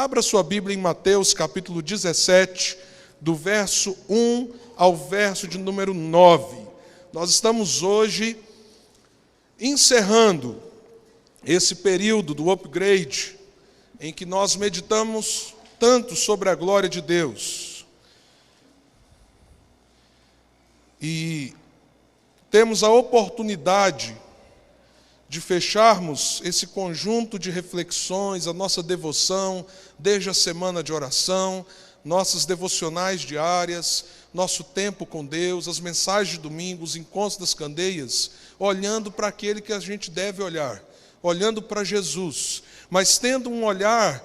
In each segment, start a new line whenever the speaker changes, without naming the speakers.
Abra sua Bíblia em Mateus capítulo 17, do verso 1 ao verso de número 9. Nós estamos hoje encerrando esse período do upgrade, em que nós meditamos tanto sobre a glória de Deus. E temos a oportunidade de fecharmos esse conjunto de reflexões, a nossa devoção, desde a semana de oração, nossas devocionais diárias, nosso tempo com Deus, as mensagens de domingo, os encontros das candeias, olhando para aquele que a gente deve olhar, olhando para Jesus, mas tendo um olhar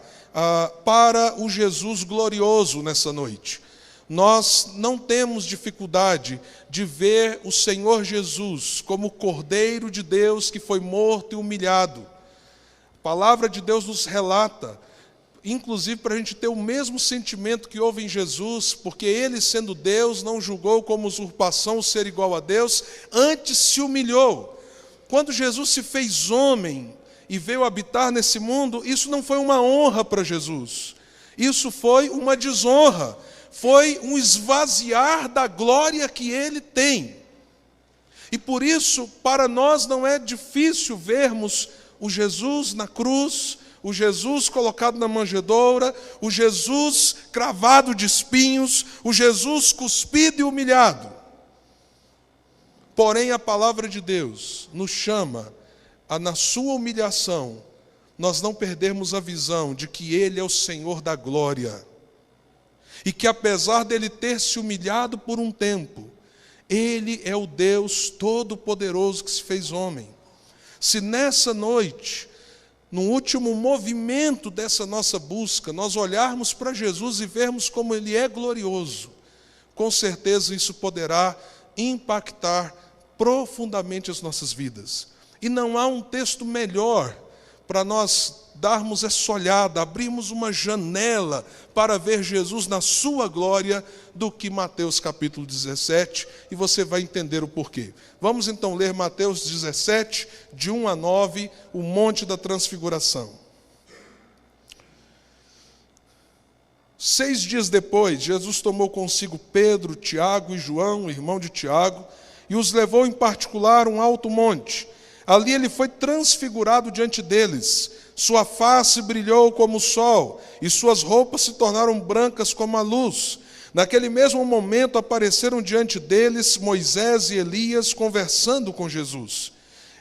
para o Jesus glorioso nessa noite. Nós não temos dificuldade de ver o Senhor Jesus como o Cordeiro de Deus que foi morto e humilhado. A palavra de Deus nos relata, inclusive para a gente ter o mesmo sentimento que houve em Jesus, porque Ele, sendo Deus, não julgou como usurpação o ser igual a Deus, antes se humilhou. Quando Jesus se fez homem e veio habitar nesse mundo, isso não foi uma honra para Jesus, isso foi uma desonra. Foi um esvaziar da glória que Ele tem. E por isso, para nós não é difícil vermos o Jesus na cruz, o Jesus colocado na manjedoura, o Jesus cravado de espinhos, o Jesus cuspido e humilhado. Porém, a palavra de Deus nos chama a, na sua humilhação, nós não perdermos a visão de que Ele é o Senhor da glória. E que apesar dele ter se humilhado por um tempo, Ele é o Deus Todo-Poderoso que se fez homem. Se nessa noite, no último movimento dessa nossa busca, nós olharmos para Jesus e vermos como Ele é glorioso, com certeza isso poderá impactar profundamente as nossas vidas. E não há um texto melhor para nós darmos essa olhada, abrirmos uma janela para ver Jesus na sua glória, do que Mateus capítulo 17, e você vai entender o porquê. Vamos então ler Mateus 17, de 1 a 9, o Monte da Transfiguração. 6 dias depois, Jesus tomou consigo Pedro, Tiago e João, irmão de Tiago, e os levou em particular a um alto monte. Ali ele foi transfigurado diante deles. Sua face brilhou como o sol, e suas roupas se tornaram brancas como a luz. Naquele mesmo momento apareceram diante deles Moisés e Elias conversando com Jesus.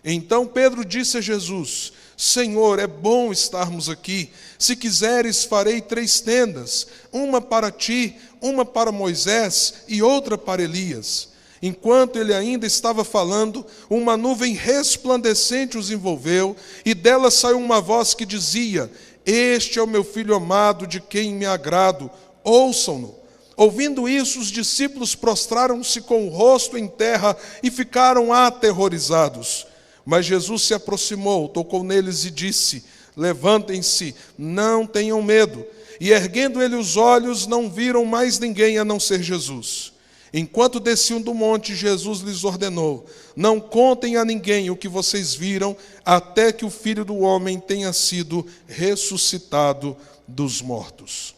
Então Pedro disse a Jesus: Senhor, é bom estarmos aqui. Se quiseres, farei 3 tendas, uma para ti, uma para Moisés e outra para Elias. Enquanto ele ainda estava falando, uma nuvem resplandecente os envolveu, e dela saiu uma voz que dizia: Este é o meu filho amado, de quem me agrado, ouçam-no. Ouvindo isso, os discípulos prostraram-se com o rosto em terra e ficaram aterrorizados. Mas Jesus se aproximou, tocou neles e disse: Levantem-se, não tenham medo. E erguendo ele os olhos, não viram mais ninguém a não ser Jesus. Enquanto desciam do monte, Jesus lhes ordenou: Não contem a ninguém o que vocês viram, até que o Filho do Homem tenha sido ressuscitado dos mortos.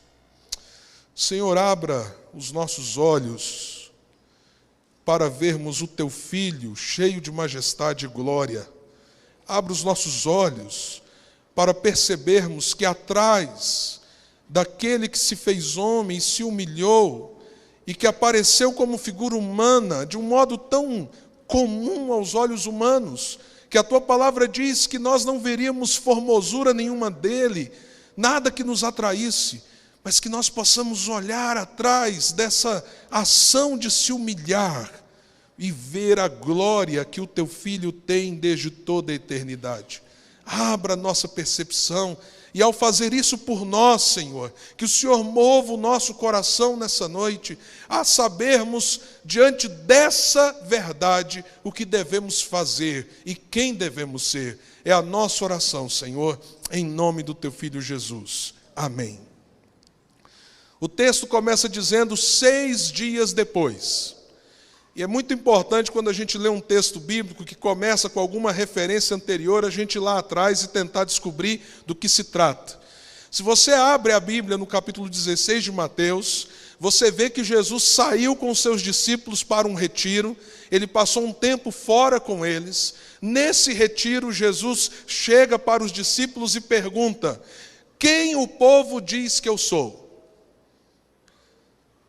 Senhor, abra os nossos olhos para vermos o Teu Filho cheio de majestade e glória. Abra os nossos olhos para percebermos que atrás daquele que se fez homem e se humilhou, e que apareceu como figura humana, de um modo tão comum aos olhos humanos, que a Tua palavra diz que nós não veríamos formosura nenhuma dele, nada que nos atraísse, mas que nós possamos olhar atrás dessa ação de se humilhar e ver a glória que o Teu Filho tem desde toda a eternidade. Abra a nossa percepção, e ao fazer isso por nós, Senhor, que o Senhor mova o nosso coração nessa noite, a sabermos, diante dessa verdade, o que devemos fazer e quem devemos ser. É a nossa oração, Senhor, em nome do Teu Filho Jesus. Amém. O texto começa dizendo 6 dias depois. E é muito importante quando a gente lê um texto bíblico que começa com alguma referência anterior, a gente ir lá atrás e tentar descobrir do que se trata. Se você abre a Bíblia no capítulo 16 de Mateus, você vê que Jesus saiu com seus discípulos para um retiro, ele passou um tempo fora com eles. Nesse retiro, Jesus chega para os discípulos e pergunta: quem o povo diz que eu sou?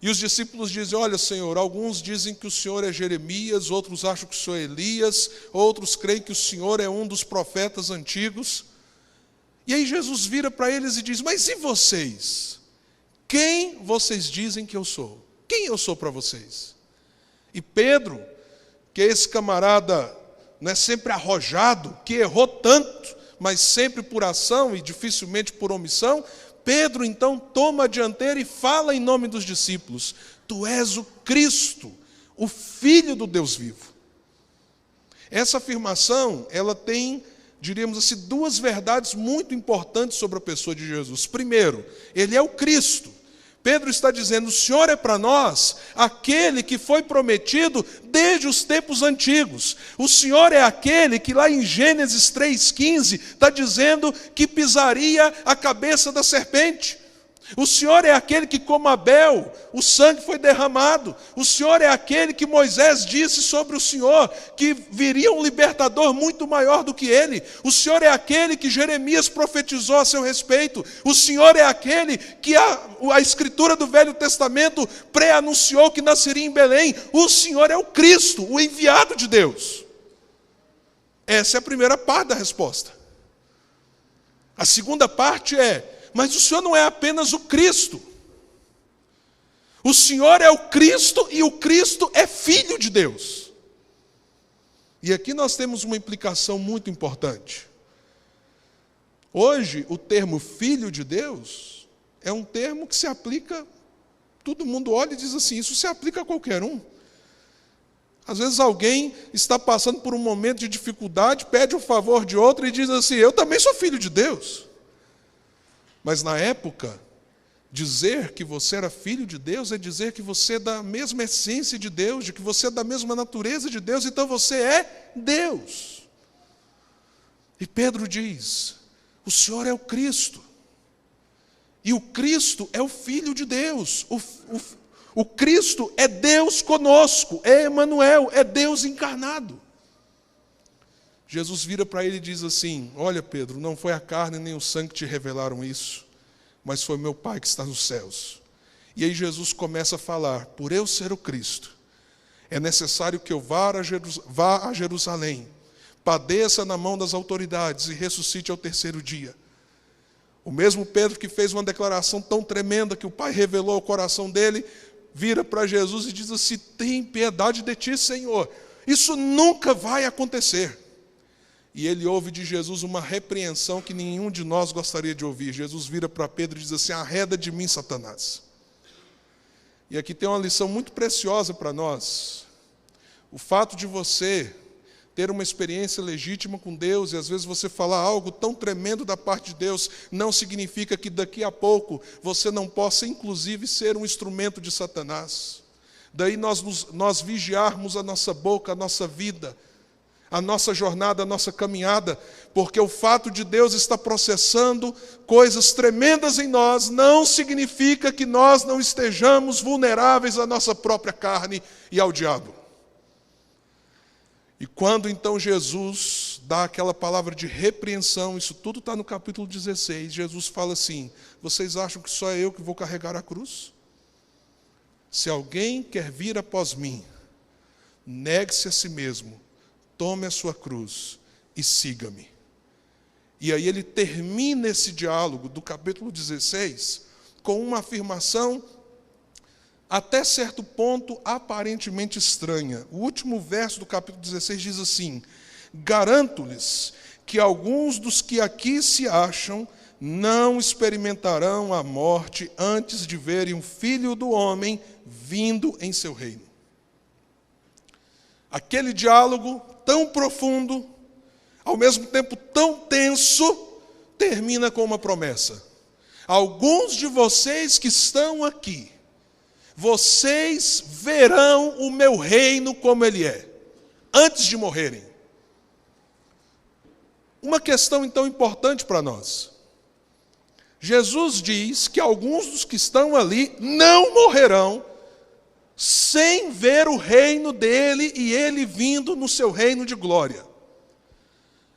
E os discípulos dizem: olha, Senhor, alguns dizem que o Senhor é Jeremias, outros acham que o Senhor é Elias, outros creem que o Senhor é um dos profetas antigos. E aí Jesus vira para eles e diz: mas e vocês? Quem vocês dizem que eu sou? Quem eu sou para vocês? E Pedro, que é esse camarada, não é sempre arrojado, que errou tanto, mas sempre por ação e dificilmente por omissão, Pedro então toma a dianteira e fala em nome dos discípulos: tu és o Cristo, o Filho do Deus vivo. Essa afirmação, ela tem, diríamos assim, duas verdades muito importantes sobre a pessoa de Jesus. Primeiro, ele é o Cristo. Pedro está dizendo: o Senhor é para nós aquele que foi prometido desde os tempos antigos. O Senhor é aquele que lá em Gênesis 3,15 está dizendo que pisaria a cabeça da serpente. O Senhor é aquele que, como Abel, o sangue foi derramado. O Senhor é aquele que Moisés disse sobre o Senhor, que viria um libertador muito maior do que ele. O Senhor é aquele que Jeremias profetizou a seu respeito. O Senhor é aquele que a Escritura do Velho Testamento pré-anunciou que nasceria em Belém. O Senhor é o Cristo, o enviado de Deus. Essa é a primeira parte da resposta. A segunda parte é: mas o Senhor não é apenas o Cristo. O Senhor é o Cristo e o Cristo é Filho de Deus. E aqui nós temos uma implicação muito importante. Hoje, o termo Filho de Deus é um termo que se aplica, todo mundo olha e diz assim: isso se aplica a qualquer um. Às vezes alguém está passando por um momento de dificuldade, pede o favor de outro e diz assim: eu também sou filho de Deus. Mas na época, dizer que você era filho de Deus é dizer que você é da mesma essência de Deus, de que você é da mesma natureza de Deus, então você é Deus. E Pedro diz: o Senhor é o Cristo. E o Cristo é o Filho de Deus. O Cristo é Deus conosco, é Emanuel, é Deus encarnado. Jesus vira para ele e diz assim: olha, Pedro, não foi a carne nem o sangue que te revelaram isso, mas foi meu Pai que está nos céus. E aí Jesus começa a falar: por eu ser o Cristo, é necessário que eu vá a Jerusalém, padeça na mão das autoridades e ressuscite ao terceiro dia. O mesmo Pedro que fez uma declaração tão tremenda que o Pai revelou ao coração dele, vira para Jesus e diz assim: tem piedade de ti, Senhor, isso nunca vai acontecer. E ele ouve de Jesus uma repreensão que nenhum de nós gostaria de ouvir. Jesus vira para Pedro e diz assim: arreda de mim, Satanás. E aqui tem uma lição muito preciosa para nós. O fato de você ter uma experiência legítima com Deus, e às vezes você falar algo tão tremendo da parte de Deus, não significa que daqui a pouco você não possa, inclusive, ser um instrumento de Satanás. Daí nós vigiarmos a nossa boca, a nossa vida, a nossa jornada, a nossa caminhada, porque o fato de Deus estar processando coisas tremendas em nós não significa que nós não estejamos vulneráveis à nossa própria carne e ao diabo. E quando então Jesus dá aquela palavra de repreensão, isso tudo está no capítulo 16, Jesus fala assim: vocês acham que só eu que vou carregar a cruz? Se alguém quer vir após mim, negue-se a si mesmo, tome a sua cruz e siga-me. E aí ele termina esse diálogo do capítulo 16 com uma afirmação até certo ponto aparentemente estranha. O último verso do capítulo 16 diz assim: garanto-lhes que alguns dos que aqui se acham não experimentarão a morte antes de verem o Filho do Homem vindo em seu reino. Aquele diálogo tão profundo, ao mesmo tempo tão tenso, termina com uma promessa: alguns de vocês que estão aqui, vocês verão o meu reino como ele é, antes de morrerem. Uma questão então importante para nós: Jesus diz que alguns dos que estão ali não morrerão sem ver o reino dele e ele vindo no seu reino de glória.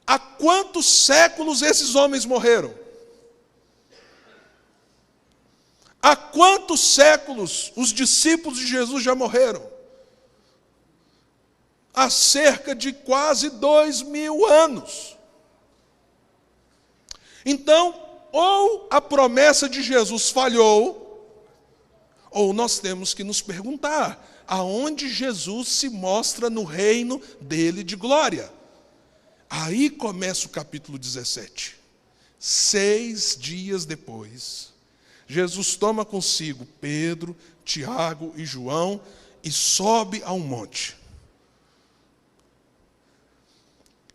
Há quantos séculos esses homens morreram? Há quantos séculos os discípulos de Jesus já morreram? Há cerca de quase 2000 anos. Então, ou a promessa de Jesus falhou, ou nós temos que nos perguntar aonde Jesus se mostra no reino dele de glória. Aí começa o capítulo 17. 6 dias depois, Jesus toma consigo Pedro, Tiago e João e sobe a um monte.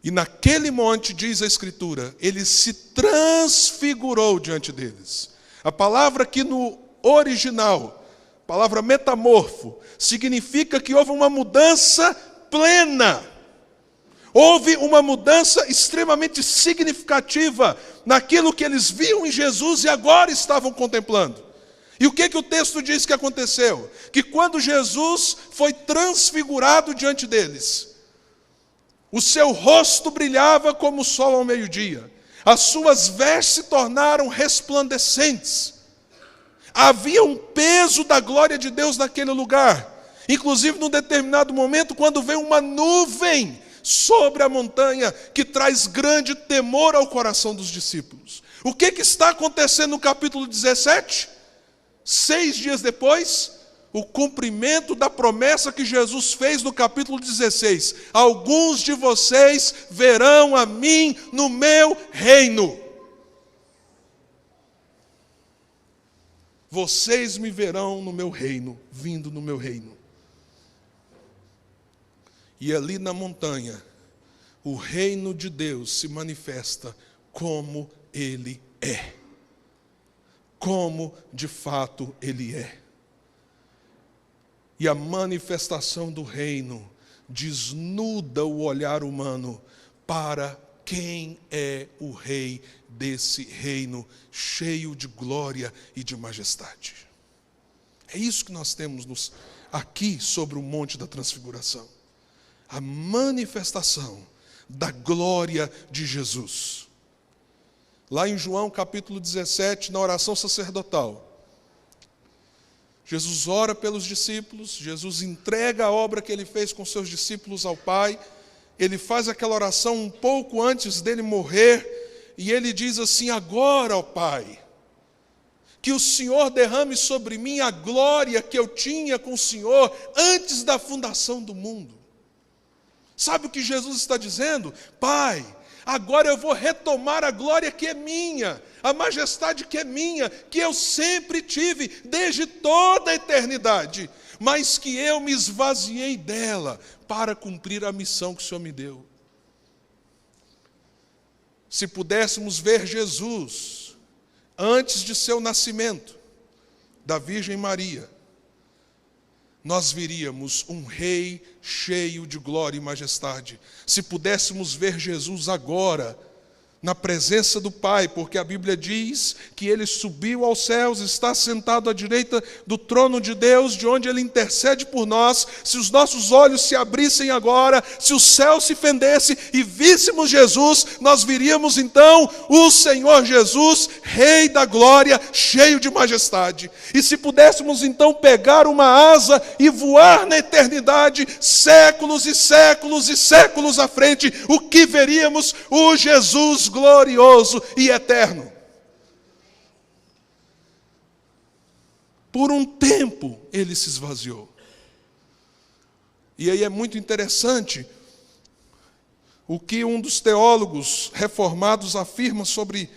E naquele monte, diz a Escritura, ele se transfigurou diante deles. A palavra aqui no original, a palavra metamorfo, significa que houve uma mudança plena. Houve uma mudança extremamente significativa naquilo que eles viam em Jesus e agora estavam contemplando. E o que o texto diz que aconteceu? Que quando Jesus foi transfigurado diante deles, o seu rosto brilhava como o sol ao meio-dia. As suas vestes se tornaram resplandecentes. Havia um peso da glória de Deus naquele lugar. Inclusive, num determinado momento, quando vem uma nuvem sobre a montanha, que traz grande temor ao coração dos discípulos. O que está acontecendo no capítulo 17? 6 dias depois, o cumprimento da promessa que Jesus fez no capítulo 16. Alguns de vocês verão a mim no meu reino. Vocês me verão no meu reino, vindo no meu reino. E ali na montanha, o reino de Deus se manifesta como ele é. Como de fato ele é. E a manifestação do reino desnuda o olhar humano para quem é o rei desse reino cheio de glória e de majestade. É isso que nós temos aqui sobre o Monte da Transfiguração. A manifestação da glória de Jesus. Lá em João capítulo 17, na oração sacerdotal, Jesus ora pelos discípulos, Jesus entrega a obra que ele fez com seus discípulos ao Pai, ele faz aquela oração um pouco antes dele morrer, e ele diz assim: agora, ó Pai, que o Senhor derrame sobre mim a glória que eu tinha com o Senhor antes da fundação do mundo. Sabe o que Jesus está dizendo? Pai, agora eu vou retomar a glória que é minha, a majestade que é minha, que eu sempre tive, desde toda a eternidade, mas que eu me esvaziei dela para cumprir a missão que o Senhor me deu. Se pudéssemos ver Jesus antes de seu nascimento, da Virgem Maria, nós veríamos um rei cheio de glória e majestade. Se pudéssemos ver Jesus agora, na presença do Pai, porque a Bíblia diz que ele subiu aos céus, está sentado à direita do trono de Deus, de onde ele intercede por nós. Se os nossos olhos se abrissem agora, se o céu se fendesse e víssemos Jesus, nós viríamos então o Senhor Jesus, Rei da glória, cheio de majestade. E se pudéssemos então pegar uma asa e voar na eternidade, séculos e séculos e séculos à frente, o que veríamos? O Jesus glorioso e eterno. Por um tempo ele se esvaziou. E aí é muito interessante o que um dos teólogos reformados afirma sobre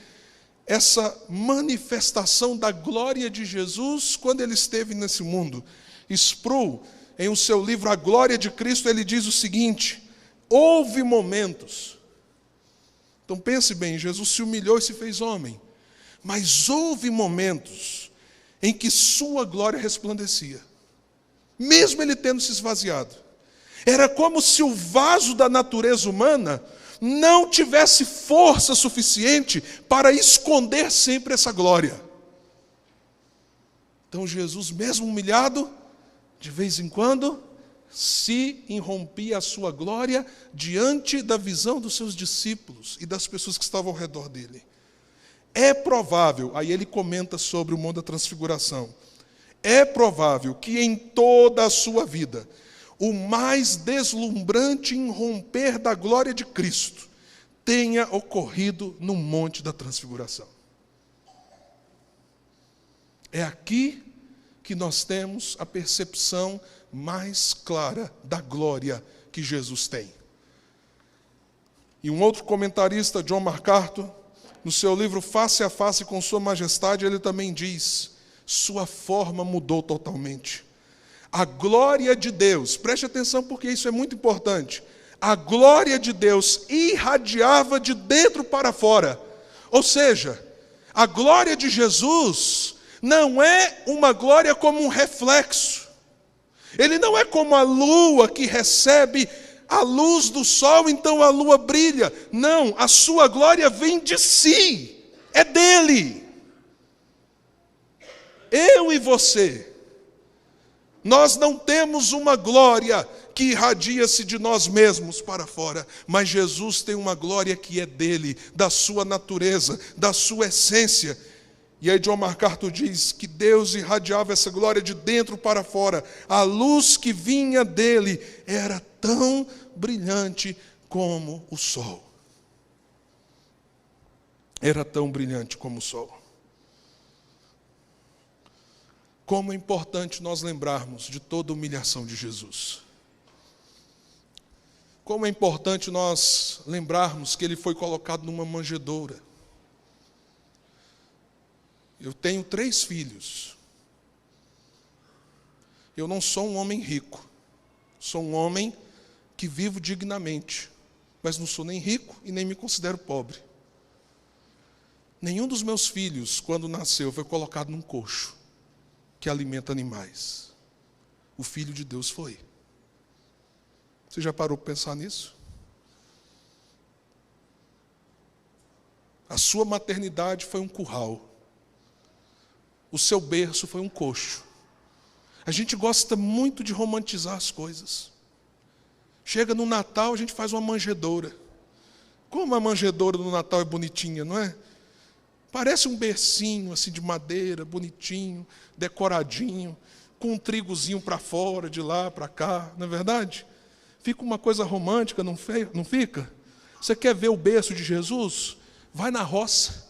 essa manifestação da glória de Jesus quando ele esteve nesse mundo. Sproul, em o seu livro A Glória de Cristo, ele diz o seguinte: houve momentos. Então pense bem, Jesus se humilhou e se fez homem. Mas houve momentos em que sua glória resplandecia. Mesmo ele tendo se esvaziado. Era como se o vaso da natureza humana não tivesse força suficiente para esconder sempre essa glória. Então Jesus, mesmo humilhado, de vez em quando, se irrompia a sua glória diante da visão dos seus discípulos e das pessoas que estavam ao redor dele. É provável, aí ele comenta sobre o Monte da Transfiguração, é provável que em toda a sua vida, o mais deslumbrante irromper da glória de Cristo tenha ocorrido no Monte da Transfiguração. É aqui que nós temos a percepção mais clara da glória que Jesus tem. E um outro comentarista, John MacArthur, no seu livro Face a Face com Sua Majestade, ele também diz: sua forma mudou totalmente. A glória de Deus, preste atenção porque isso é muito importante, a glória de Deus irradiava de dentro para fora. Ou seja, a glória de Jesus não é uma glória como um reflexo. Ele não é como a lua que recebe a luz do sol, então a lua brilha. Não, a sua glória vem de si, é dele. Eu e você, nós não temos uma glória que irradia-se de nós mesmos para fora, mas Jesus tem uma glória que é dele, da sua natureza, da sua essência. E aí John MacArthur diz que Deus irradiava essa glória de dentro para fora. A luz que vinha dele era tão brilhante como o sol. Era tão brilhante como o sol. Como é importante nós lembrarmos de toda a humilhação de Jesus. Como é importante nós lembrarmos que ele foi colocado numa manjedoura. Eu tenho 3 filhos. Eu não sou um homem rico. Sou um homem que vivo dignamente. Mas não sou nem rico e nem me considero pobre. Nenhum dos meus filhos, quando nasceu, foi colocado num coxo que alimenta animais. O Filho de Deus foi. Você já parou para pensar nisso? A sua maternidade foi um curral. O seu berço foi um coxo. A gente gosta muito de romantizar as coisas. Chega no Natal, a gente faz uma manjedoura. Como a manjedoura no Natal é bonitinha, não é? Parece um bercinho assim de madeira, bonitinho, decoradinho, com um trigozinho para fora, de lá para cá, não é verdade? Fica uma coisa romântica, não fica? Você quer ver o berço de Jesus? Vai na roça.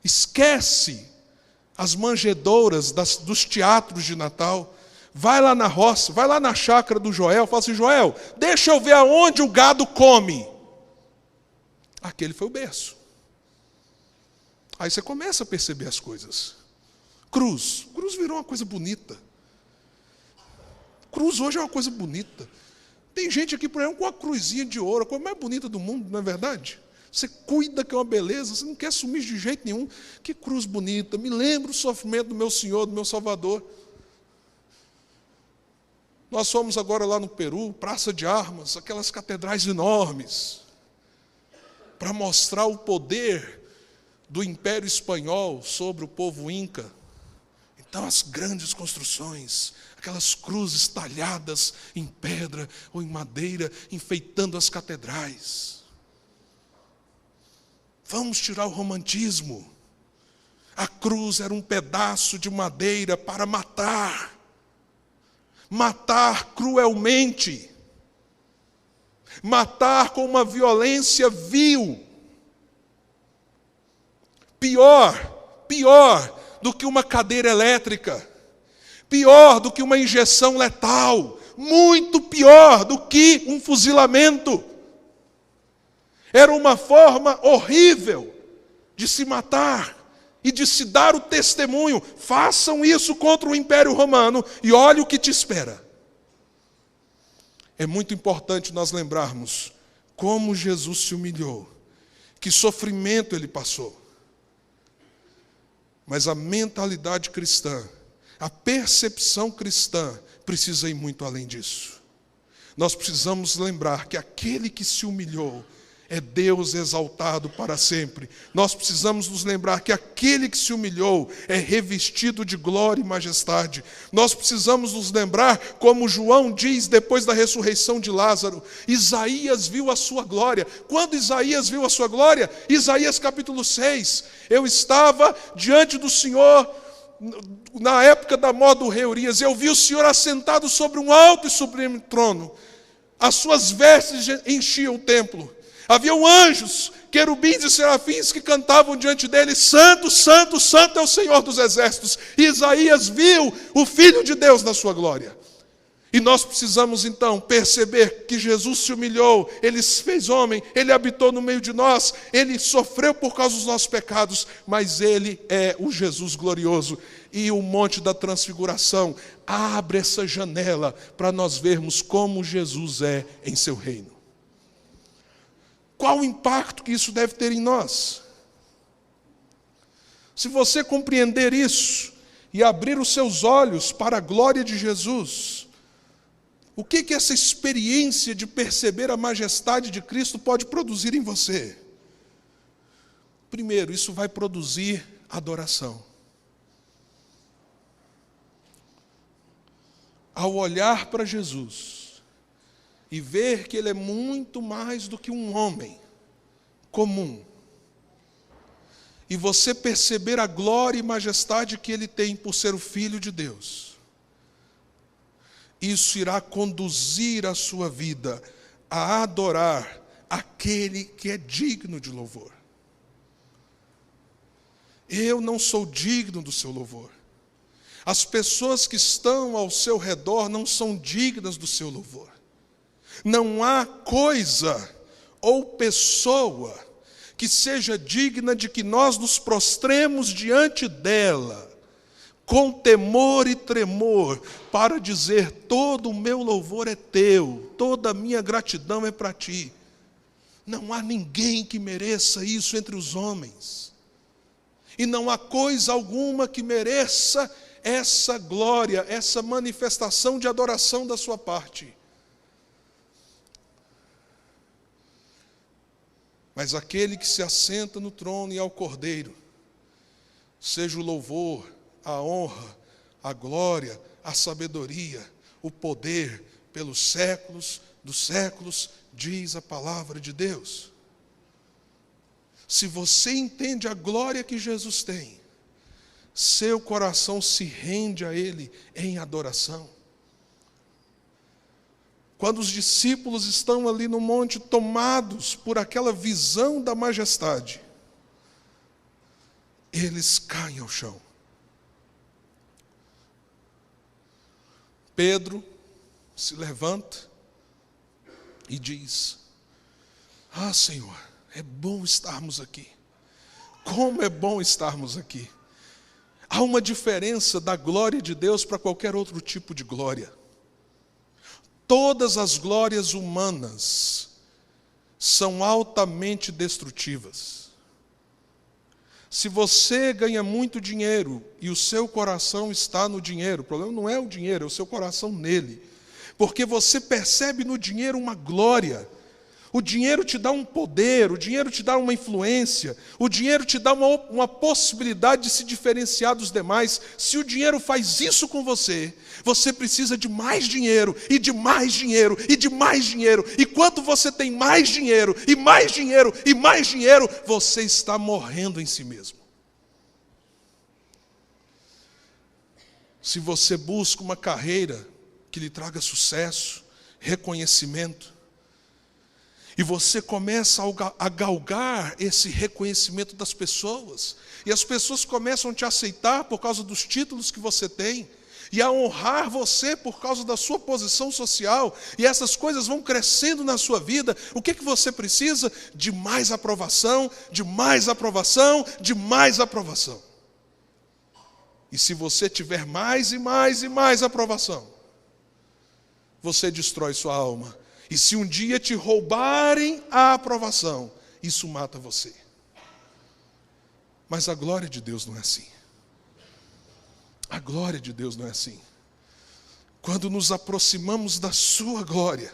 Esquece as manjedouras dos teatros de Natal. Vai lá na roça, vai lá na chácara do Joel, fala assim: Joel, deixa eu ver aonde o gado come. Aquele foi o berço. Aí você começa a perceber as coisas. Cruz virou uma coisa bonita. Cruz hoje é uma coisa bonita. Tem gente aqui, por exemplo, com uma cruzinha de ouro, a coisa mais bonita do mundo, não é verdade? Você cuida que é uma beleza, você não quer sumir de jeito nenhum. Que cruz bonita, me lembra o sofrimento do meu Senhor, do meu Salvador. Nós fomos agora lá no Peru, Praça de Armas, aquelas catedrais enormes, para mostrar o poder do Império Espanhol sobre o povo Inca. Então, as grandes construções, aquelas cruzes talhadas em pedra ou em madeira, enfeitando as catedrais. Vamos tirar o romantismo. A cruz era um pedaço de madeira para matar. Matar cruelmente. Matar com uma violência vil. Pior do que uma cadeira elétrica. Pior do que uma injeção letal. Muito pior do que um fuzilamento. Era uma forma horrível de se matar e de se dar o testemunho. Façam isso contra o Império Romano e olhe o que te espera. É muito importante nós lembrarmos como Jesus se humilhou, que sofrimento ele passou. Mas a mentalidade cristã, a percepção cristã, precisa ir muito além disso. Nós precisamos lembrar que aquele que se humilhou é Deus exaltado para sempre. Nós precisamos nos lembrar que aquele que se humilhou é revestido de glória e majestade. Nós precisamos nos lembrar, como João diz depois da ressurreição de Lázaro, Isaías viu a sua glória. Quando Isaías viu a sua glória? Isaías capítulo 6. Eu estava diante do Senhor na época da morte do rei Urias. Eu vi o Senhor assentado sobre um alto e sublime trono. As suas vestes enchiam o templo. Haviam anjos, querubins e serafins que cantavam diante dele: Santo, Santo, Santo é o Senhor dos exércitos. E Isaías viu o Filho de Deus na sua glória. E nós precisamos então perceber que Jesus se humilhou, Ele se fez homem, Ele habitou no meio de nós, Ele sofreu por causa dos nossos pecados, mas Ele é o Jesus glorioso. E o Monte da Transfiguração abre essa janela para nós vermos como Jesus é em seu reino. Qual o impacto que isso deve ter em nós? Se você compreender isso e abrir os seus olhos para a glória de Jesus, o que essa experiência de perceber a majestade de Cristo pode produzir em você? Primeiro, isso vai produzir adoração. Ao olhar para Jesus e ver que Ele é muito mais do que um homem comum, e você perceber a glória e majestade que Ele tem por ser o Filho de Deus, isso irá conduzir a sua vida a adorar aquele que é digno de louvor. Eu não sou digno do seu louvor. As pessoas que estão ao seu redor não são dignas do seu louvor. Não há coisa ou pessoa que seja digna de que nós nos prostremos diante dela, com temor e tremor, para dizer: todo o meu louvor é teu, toda a minha gratidão é para ti. Não há ninguém que mereça isso entre os homens. E não há coisa alguma que mereça essa glória, essa manifestação de adoração da sua parte. Mas aquele que se assenta no trono e ao Cordeiro, seja o louvor, a honra, a glória, a sabedoria, o poder, pelos séculos dos séculos, diz a palavra de Deus. Se você entende a glória que Jesus tem, seu coração se rende a Ele em adoração. Quando os discípulos estão ali no monte, tomados por aquela visão da majestade, eles caem ao chão. Pedro se levanta e diz: Ah, Senhor, é bom estarmos aqui. Como é bom estarmos aqui. Há uma diferença da glória de Deus para qualquer outro tipo de glória. Todas as glórias humanas são altamente destrutivas. Se você ganha muito dinheiro e o seu coração está no dinheiro, o problema não é o dinheiro, é o seu coração nele. Porque você percebe no dinheiro uma glória. O dinheiro te dá um poder, o dinheiro te dá uma influência, o dinheiro te dá uma possibilidade de se diferenciar dos demais. Se o dinheiro faz isso com você, você precisa de mais dinheiro, e de mais dinheiro, e de mais dinheiro. E quando você tem mais dinheiro, e mais dinheiro, e mais dinheiro, você está morrendo em si mesmo. Se você busca uma carreira que lhe traga sucesso, reconhecimento, e você começa a galgar esse reconhecimento das pessoas, e as pessoas começam a te aceitar por causa dos títulos que você tem, e a honrar você por causa da sua posição social, e essas coisas vão crescendo na sua vida. O que você precisa? De mais aprovação, de mais aprovação, de mais aprovação. E se você tiver mais e mais e mais aprovação, você destrói sua alma. E se um dia te roubarem a aprovação, isso mata você. Mas a glória de Deus não é assim. A glória de Deus não é assim. Quando nos aproximamos da sua glória,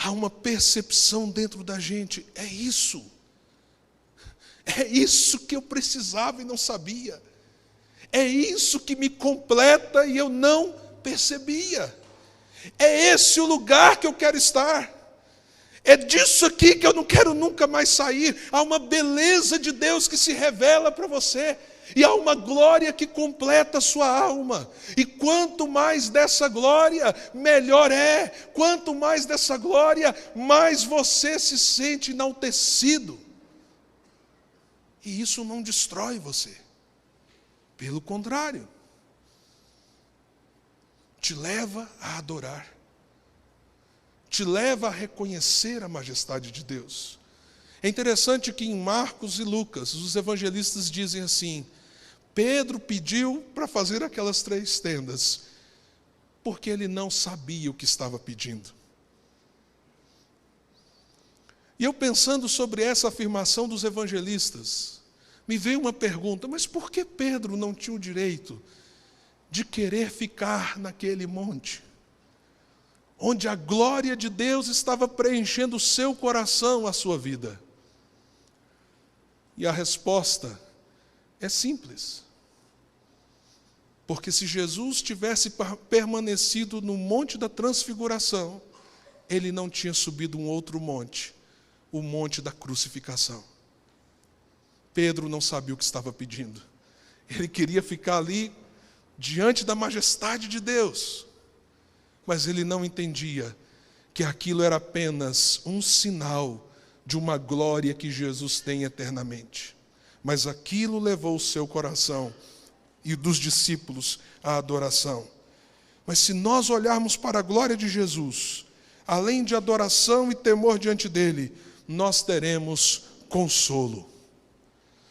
há uma percepção dentro da gente, é isso que eu precisava e não sabia, é isso que me completa e eu não percebia, é esse o lugar que eu quero estar, é disso aqui que eu não quero nunca mais sair. Há uma beleza de Deus que se revela para você, e há uma glória que completa a sua alma, e quanto mais dessa glória, melhor é. Quanto mais dessa glória, mais você se sente enaltecido, e isso não destrói você, pelo contrário, te leva a adorar, te leva a reconhecer a majestade de Deus. É interessante que em Marcos e Lucas, os evangelistas dizem assim: Pedro pediu para fazer aquelas 3 tendas, porque ele não sabia o que estava pedindo. E eu pensando sobre essa afirmação dos evangelistas, me veio uma pergunta: mas por que Pedro não tinha o direito de querer ficar naquele monte, onde a glória de Deus estava preenchendo o seu coração, a sua vida? E a resposta é simples. Porque se Jesus tivesse permanecido no Monte da Transfiguração, ele não tinha subido um outro monte, o Monte da Crucificação. Pedro não sabia o que estava pedindo. Ele queria ficar ali, diante da majestade de Deus, mas ele não entendia que aquilo era apenas um sinal de uma glória que Jesus tem eternamente. Mas aquilo levou o seu coração e dos discípulos à adoração. Mas se nós olharmos para a glória de Jesus, além de adoração e temor diante dele, nós teremos consolo.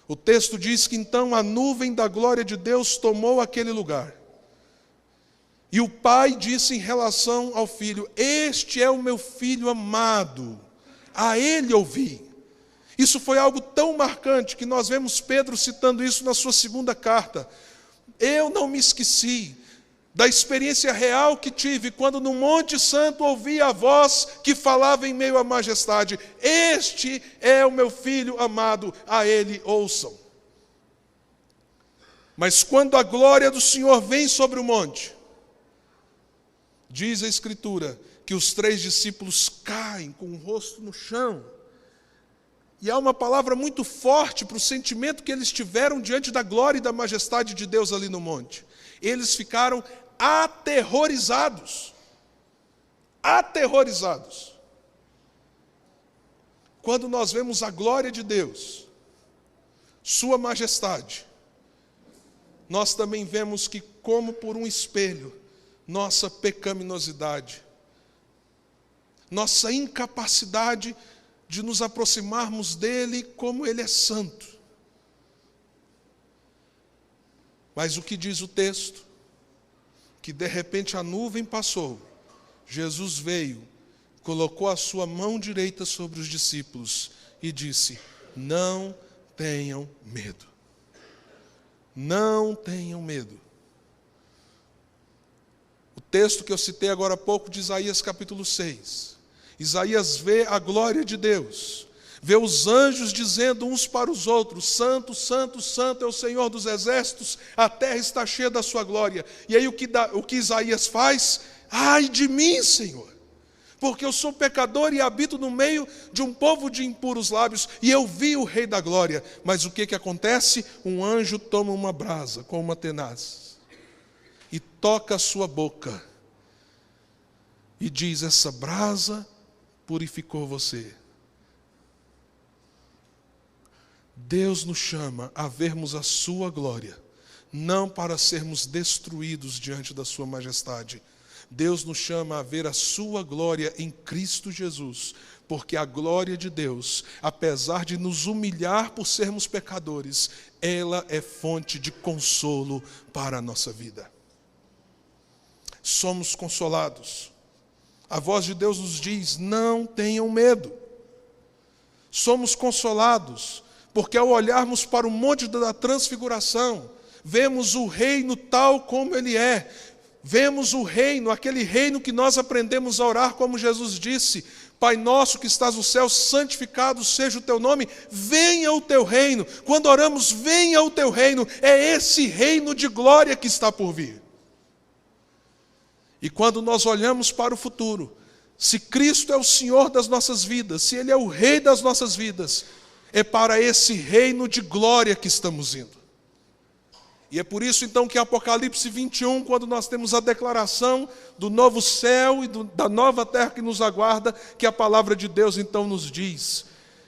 O texto diz que então a nuvem da glória de Deus tomou aquele lugar. E o pai disse em relação ao filho: este é o meu filho amado, a ele ouvi. Isso foi algo tão marcante que nós vemos Pedro citando isso na sua 2ª carta. Eu não me esqueci da experiência real que tive quando no Monte Santo ouvi a voz que falava em meio à majestade: este é o meu filho amado, a ele ouçam. Mas quando a glória do Senhor vem sobre o monte, diz a Escritura que os 3 discípulos caem com o rosto no chão. E há uma palavra muito forte para o sentimento que eles tiveram diante da glória e da majestade de Deus ali no monte. Eles ficaram aterrorizados. Aterrorizados. Quando nós vemos a glória de Deus, sua majestade, nós também vemos que, como por um espelho, nossa pecaminosidade, nossa incapacidade de nos aproximarmos dele como ele é santo. Mas o que diz o texto? Que de repente a nuvem passou, Jesus veio, colocou a sua mão direita sobre os discípulos e disse: não tenham medo. Não tenham medo. O texto que eu citei agora há pouco de Isaías capítulo 6. Isaías vê a glória de Deus, vê os anjos dizendo uns para os outros: santo, santo, santo é o Senhor dos exércitos, a terra está cheia da sua glória. E aí o que Isaías faz? Ai de mim, Senhor, porque eu sou pecador e habito no meio de um povo de impuros lábios, e eu vi o Rei da glória. Mas o que acontece? Um anjo toma uma brasa com uma tenaz e toca a sua boca e diz: essa brasa purificou você. Deus nos chama a vermos a sua glória, não para sermos destruídos diante da sua majestade. Deus nos chama a ver a sua glória em Cristo Jesus, porque a glória de Deus, apesar de nos humilhar por sermos pecadores, ela é fonte de consolo para a nossa vida. Somos consolados. A voz de Deus nos diz: não tenham medo. Somos consolados, porque ao olharmos para o monte da transfiguração, vemos o reino tal como ele é. vemos o reino, aquele reino que nós aprendemos a orar, como Jesus disse: Pai nosso que estás no céu, santificado seja o teu nome, venha o teu reino. Quando oramos, venha o teu reino, é esse reino de glória que está por vir. E quando nós olhamos para o futuro, se Cristo é o Senhor das nossas vidas, se Ele é o Rei das nossas vidas, é para esse reino de glória que estamos indo. E é por isso então que em Apocalipse 21, quando nós temos a declaração do novo céu e da nova terra que nos aguarda, que a palavra de Deus então nos diz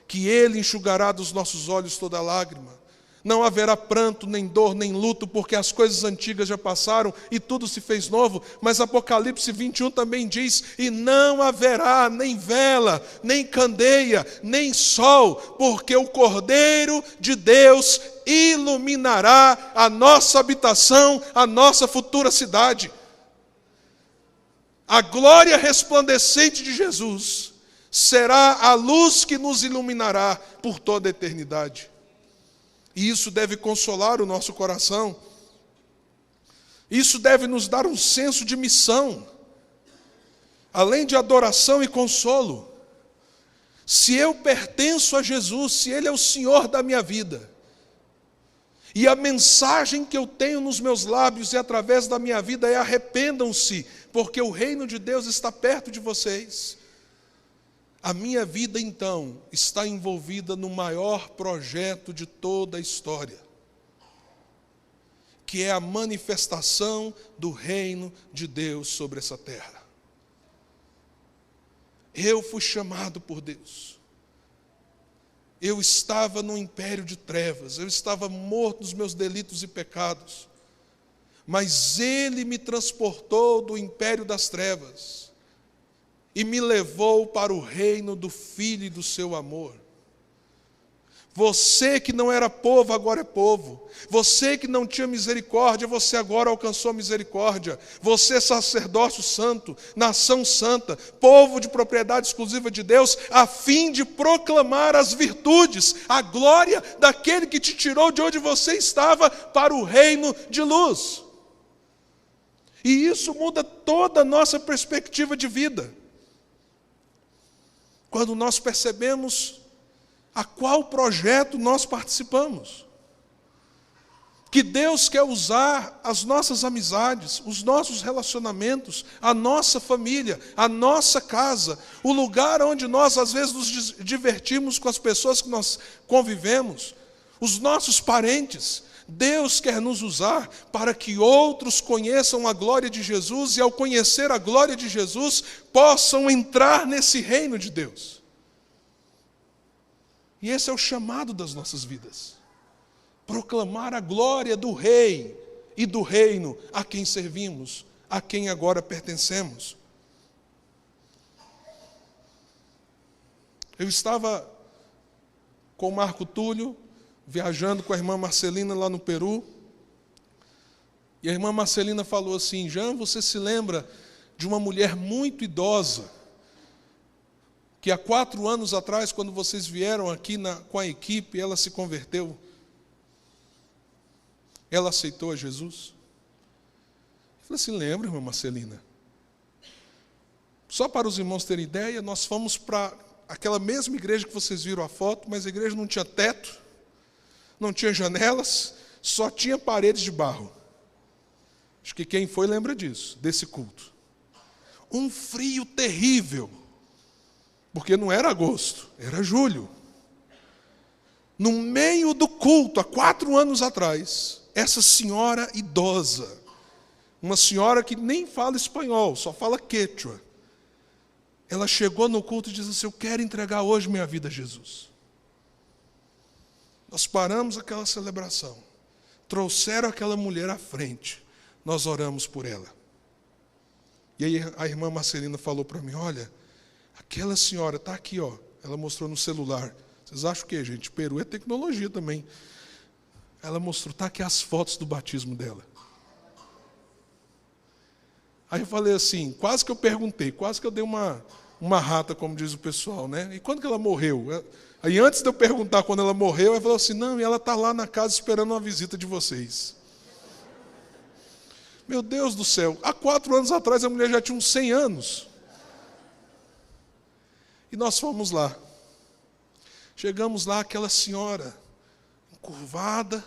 que Ele enxugará dos nossos olhos toda lágrima. Não haverá pranto, nem dor, nem luto, porque as coisas antigas já passaram e tudo se fez novo. Mas Apocalipse 21 também diz: e não haverá nem vela, nem candeia, nem sol, porque o Cordeiro de Deus iluminará a nossa habitação, a nossa futura cidade. A glória resplandecente de Jesus será a luz que nos iluminará por toda a eternidade. E isso deve consolar o nosso coração. Isso deve nos dar um senso de missão, além de adoração e consolo. Se eu pertenço a Jesus, se Ele é o Senhor da minha vida, e a mensagem que eu tenho nos meus lábios e através da minha vida é: arrependam-se, porque o reino de Deus está perto de vocês. A minha vida, então, está envolvida no maior projeto de toda a história, que é a manifestação do reino de Deus sobre essa terra. Eu fui chamado por Deus. Eu estava no império de trevas, eu estava morto nos meus delitos e pecados, mas Ele me transportou do império das trevas e me levou para o reino do Filho e do seu amor. Você que não era povo, agora é povo. Você que não tinha misericórdia, você agora alcançou misericórdia. Você é sacerdócio santo, nação santa, povo de propriedade exclusiva de Deus, a fim de proclamar as virtudes, a glória daquele que te tirou de onde você estava para o reino de luz. E isso muda toda a nossa perspectiva de vida. Quando nós percebemos a qual projeto nós participamos. Que Deus quer usar as nossas amizades, os nossos relacionamentos, a nossa família, a nossa casa, o lugar onde nós às vezes nos divertimos com as pessoas que nós convivemos, os nossos parentes. Deus quer nos usar para que outros conheçam a glória de Jesus e, ao conhecer a glória de Jesus, possam entrar nesse reino de Deus. E esse é o chamado das nossas vidas. Proclamar a glória do Rei e do reino a quem servimos, a quem agora pertencemos. Eu estava com o Marco Túlio, viajando com a irmã Marcelina lá no Peru, e a irmã Marcelina falou assim: Jean, você se lembra de uma mulher muito idosa, que há 4 anos atrás, quando vocês vieram aqui com a equipe, ela se converteu? Ela aceitou a Jesus? Eu falei assim: lembra, irmã Marcelina? Só para os irmãos terem ideia, nós fomos para aquela mesma igreja que vocês viram a foto, mas a igreja não tinha teto, não tinha janelas, só tinha paredes de barro. Acho que quem foi lembra disso, desse culto. Um frio terrível, porque não era agosto, era julho. No meio do culto, há 4 anos atrás, essa senhora idosa, uma senhora que nem fala espanhol, só fala quechua, ela chegou no culto e disse assim: eu quero entregar hoje minha vida a Jesus. Nós paramos aquela celebração, trouxeram aquela mulher à frente, nós oramos por ela. E aí a irmã Marcelina falou para mim: olha, aquela senhora está aqui, ó. Ela mostrou no celular. Vocês acham o quê, gente? Peru é tecnologia também. Ela mostrou, está aqui as fotos do batismo dela. Aí eu falei assim, quase que eu perguntei, quase que eu dei uma rata, como diz o pessoal, né? E quando que ela morreu? Aí antes de eu perguntar quando ela morreu, ela falou assim: não, e ela está lá na casa esperando uma visita de vocês. Meu Deus do céu, há 4 anos atrás a mulher já tinha uns 100 anos. E nós fomos lá. Chegamos lá, aquela senhora, encurvada,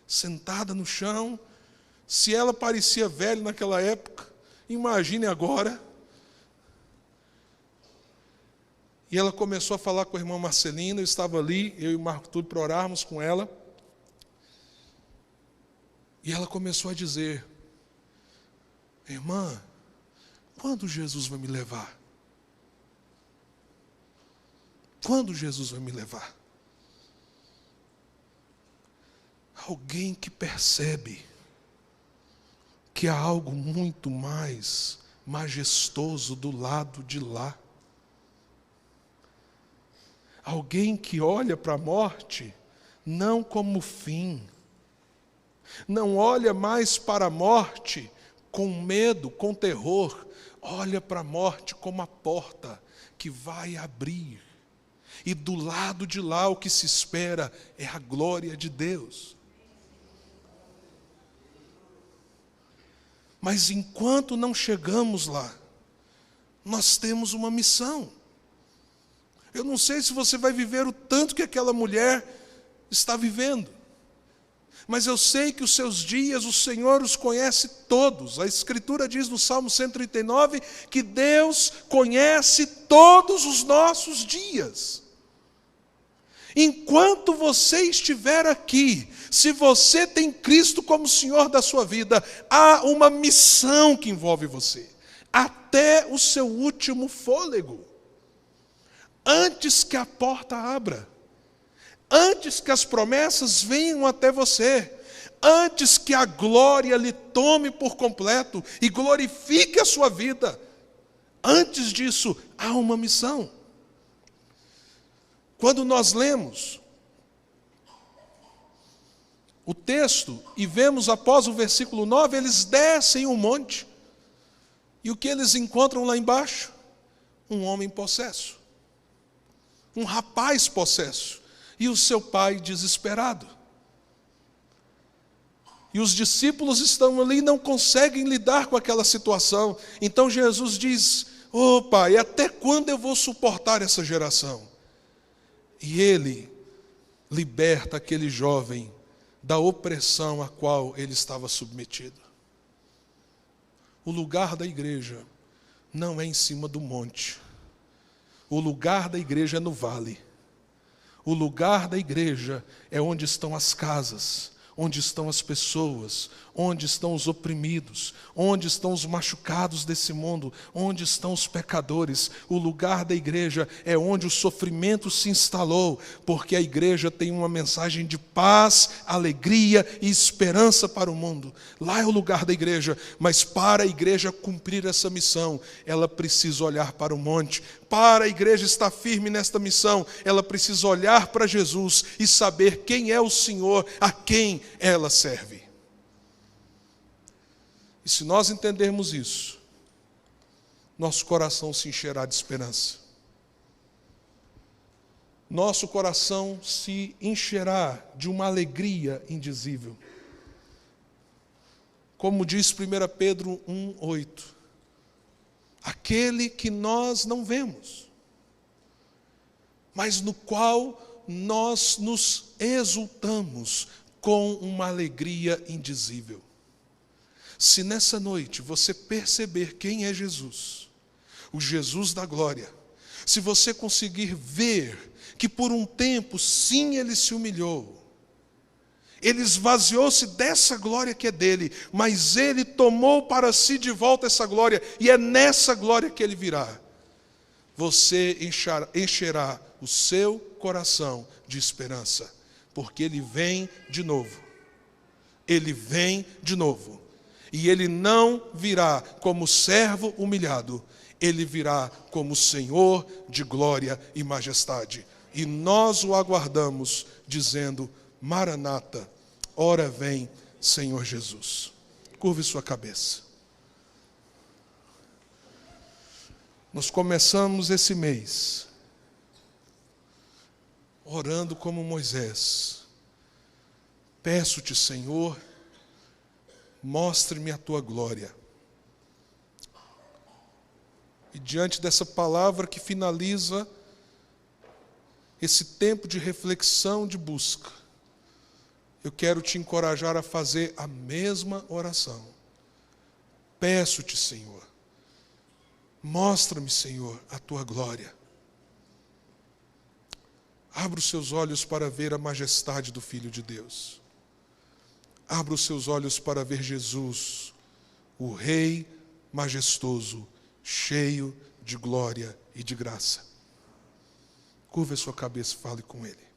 sentada no chão. Se ela parecia velha naquela época, imagine agora. E ela começou a falar com a irmã Marcelina, eu estava ali, eu e o Marco Túlio, para orarmos com ela. E ela começou a dizer: irmã, quando Jesus vai me levar? Quando Jesus vai me levar? Alguém que percebe que há algo muito mais majestoso do lado de lá. Alguém que olha para a morte não como fim. Não olha mais para a morte com medo, com terror. Olha para a morte como a porta que vai abrir. E do lado de lá o que se espera é a glória de Deus. Mas enquanto não chegamos lá, nós temos uma missão. Eu não sei se você vai viver o tanto que aquela mulher está vivendo. Mas eu sei que os seus dias, o Senhor os conhece todos. A Escritura diz no Salmo 139 que Deus conhece todos os nossos dias. Enquanto você estiver aqui, se você tem Cristo como Senhor da sua vida, há uma missão que envolve você, até o seu último fôlego. Antes que a porta abra, antes que as promessas venham até você, antes que a glória lhe tome por completo e glorifique a sua vida, antes disso, há uma missão. Quando nós lemos o texto e vemos após o versículo 9, eles descem um monte. E o que eles encontram lá embaixo? Um homem possesso. Um rapaz possesso. E o seu pai desesperado. E os discípulos estão ali e não conseguem lidar com aquela situação. Então Jesus diz: "Ô pai, até quando eu vou suportar essa geração?" E ele liberta aquele jovem da opressão a qual ele estava submetido. O lugar da igreja não é em cima do monte. O lugar da igreja é no vale. O lugar da igreja é onde estão as casas, onde estão as pessoas, onde estão os oprimidos, onde estão os machucados desse mundo, onde estão os pecadores. O lugar da igreja é onde o sofrimento se instalou, porque a igreja tem uma mensagem de paz, alegria e esperança para o mundo. Lá é o lugar da igreja, mas para a igreja cumprir essa missão, ela precisa olhar para o monte. Para a igreja estar firme nesta missão, ela precisa olhar para Jesus e saber quem é o Senhor, a quem ela serve. E se nós entendermos isso, nosso coração se encherá de esperança. Nosso coração se encherá de uma alegria indizível. Como diz 1 Pedro 1,8. Aquele que nós não vemos, mas no qual nós nos exultamos com uma alegria indizível. Se nessa noite você perceber quem é Jesus, o Jesus da glória, se você conseguir ver que por um tempo, sim, ele se humilhou, ele esvaziou-se dessa glória que é dele, mas ele tomou para si de volta essa glória, e é nessa glória que ele virá. Você encherá o seu coração de esperança, porque ele vem de novo. Ele vem de novo. E ele não virá como servo humilhado, ele virá como Senhor de glória e majestade. E nós o aguardamos, dizendo: Maranata, ora vem, Senhor Jesus. Curve sua cabeça. Nós começamos esse mês orando como Moisés. Peço-te, Senhor, mostre-me a tua glória. E diante dessa palavra que finaliza esse tempo de reflexão, de busca, eu quero te encorajar a fazer a mesma oração. Peço-te, Senhor, mostra-me, Senhor, a tua glória. Abra os seus olhos para ver a majestade do Filho de Deus. Abra os seus olhos para ver Jesus, o Rei majestoso, cheio de glória e de graça. Curva a sua cabeça e fale com Ele.